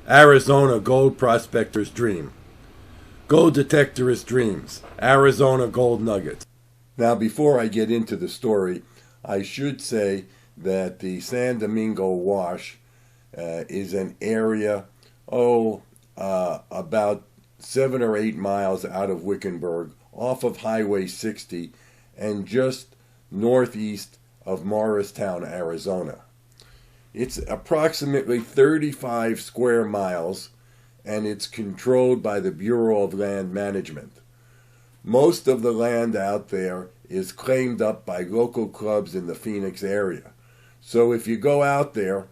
Arizona gold prospector's dream. Gold detectorist dreams. Arizona gold nuggets. Now, before I get into the story, I should say that the San Domingo Wash is an area, about 7 or 8 miles out of Wickenburg, off of Highway 60, and just northeast of Morristown, Arizona. It's approximately 35 square miles, and it's controlled by the Bureau of Land Management. Most of the land out there is claimed up by local clubs in the Phoenix area. So if you go out there,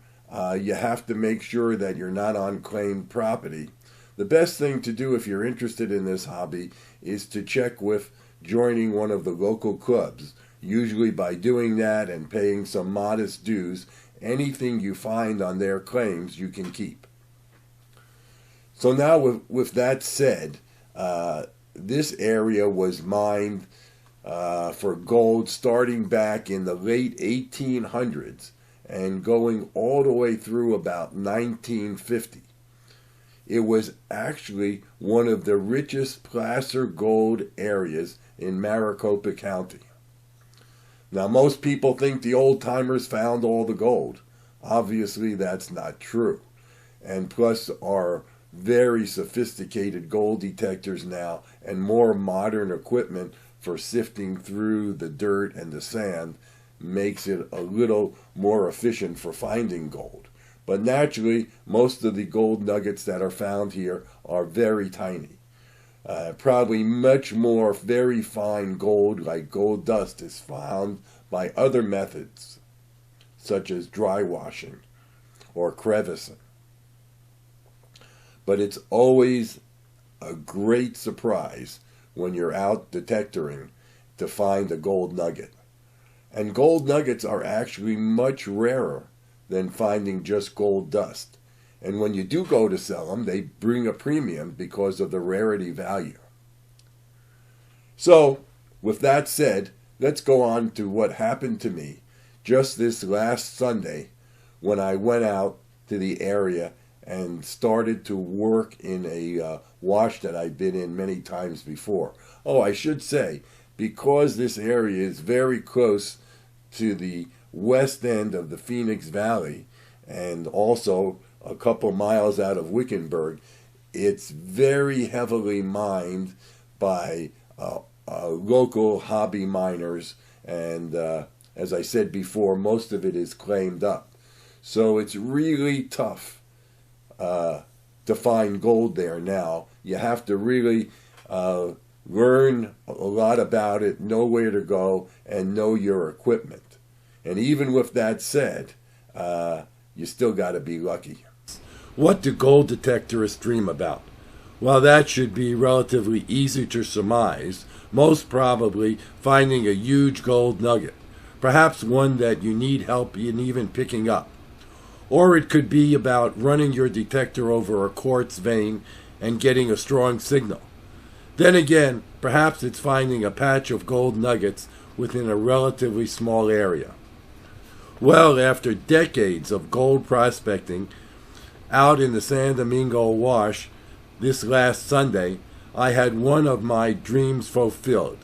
you have to make sure that you're not on claimed property. The best thing to do if you're interested in this hobby is to check with joining one of the local clubs. Usually by doing that and paying some modest dues, anything you find on their claims you can keep. So now with that said, this area was mined for gold starting back in the late 1800s and going all the way through about 1950. It was actually one of the richest placer gold areas in Maricopa County. Now, most people think the old-timers found all the gold. Obviously, that's not true. And plus, our very sophisticated gold detectors now and more modern equipment for sifting through the dirt and the sand makes it a little more efficient for finding gold. But naturally, most of the gold nuggets that are found here are very tiny. Probably much more very fine gold, like gold dust, is found by other methods, such as dry washing or crevicing. But it's always a great surprise when you're out detectoring to find a gold nugget. And gold nuggets are actually much rarer than finding just gold dust. And when you do go to sell them, they bring a premium because of the rarity value. So, with that said, let's go on to what happened to me just this last Sunday when I went out to the area and started to work in a wash that I've been in many times before. Oh, I should say, because this area is very close to the west end of the Phoenix Valley and also a couple miles out of Wickenburg, it's very heavily mined by local hobby miners, and as I said before, most of it is claimed up. So it's really tough to find gold there now. You have to really learn a lot about it, know where to go, and know your equipment. And even with that said, you still got to be lucky. What do gold detectorists dream about? Well, that should be relatively easy to surmise. Most probably finding a huge gold nugget, perhaps one that you need help in even picking up. Or it could be about running your detector over a quartz vein and getting a strong signal. Then again, perhaps it's finding a patch of gold nuggets within a relatively small area. Well, after decades of gold prospecting out in the San Domingo Wash this last Sunday, I had one of my dreams fulfilled.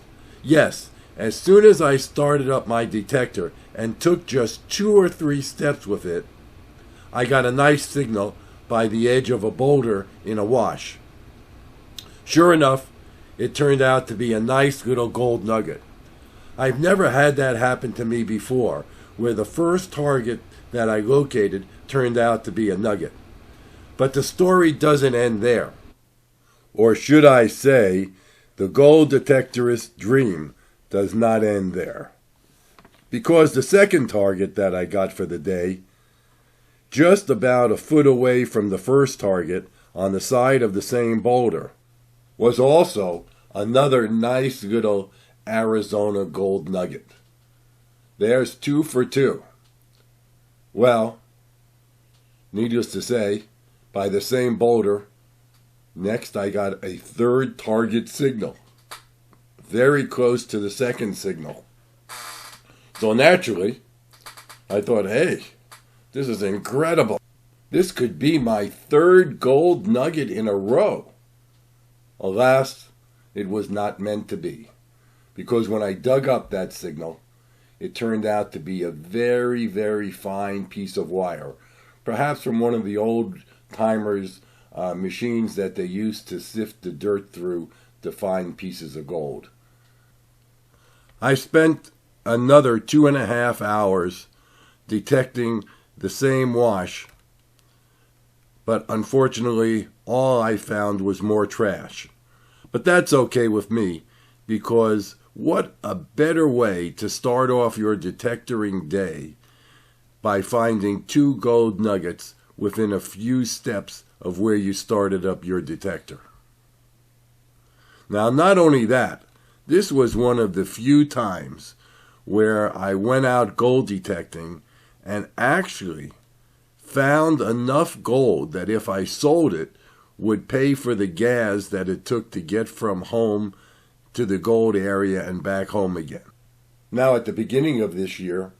Yes, as soon as I started up my detector and took just 2 or 3 steps with it, I got a nice signal by the edge of a boulder in a wash. Sure enough, it turned out to be a nice little gold nugget. I've never had that happen to me before, where the first target that I located turned out to be a nugget. But the story doesn't end there. Or should I say, the gold detectorist's dream does not end there. Because the second target that I got for the day, just about a foot away from the first target on the side of the same boulder, was also another nice little Arizona gold nugget. There's 2 for 2. Well, needless to say, by the same boulder, next I got a third target signal, very close to the second signal. So naturally, I thought, hey, this is incredible. This could be my third gold nugget in a row. Alas, it was not meant to be, because when I dug up that signal, it turned out to be a very, very fine piece of wire, perhaps from one of the old timers' machines that they used to sift the dirt through to find pieces of gold. I spent another 2.5 hours detecting the same wash, but unfortunately all I found was more trash. But that's okay with me, because what a better way to start off your detectoring day by finding 2 gold nuggets within a few steps of where you started up your detector. Now, not only that, this was one of the few times where I went out gold detecting and actually found enough gold that if I sold it, would pay for the gas that it took to get from home to the gold area and back home again. Now, at the beginning of this year,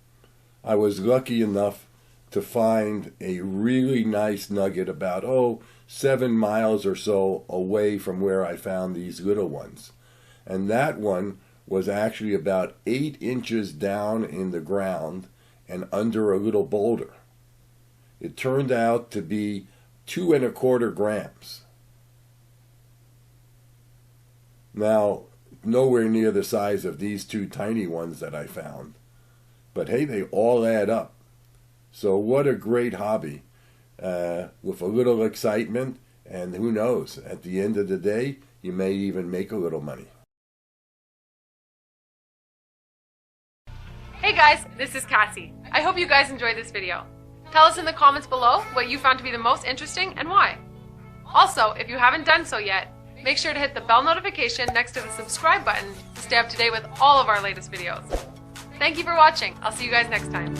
I was lucky enough to find a really nice nugget about, 7 miles or so away from where I found these little ones. And that one was actually about 8 inches down in the ground and under a little boulder. It turned out to be 2¼ grams. Now, nowhere near the size of these 2 tiny ones that I found. But hey, they all add up. So what a great hobby with a little excitement, and who knows, at the end of the day, you may even make a little money. Hey guys, this is Cassie. I hope you guys enjoyed this video. Tell us in the comments below what you found to be the most interesting and why. Also, if you haven't done so yet, make sure to hit the bell notification next to the subscribe button to stay up to date with all of our latest videos. Thank you for watching. I'll see you guys next time.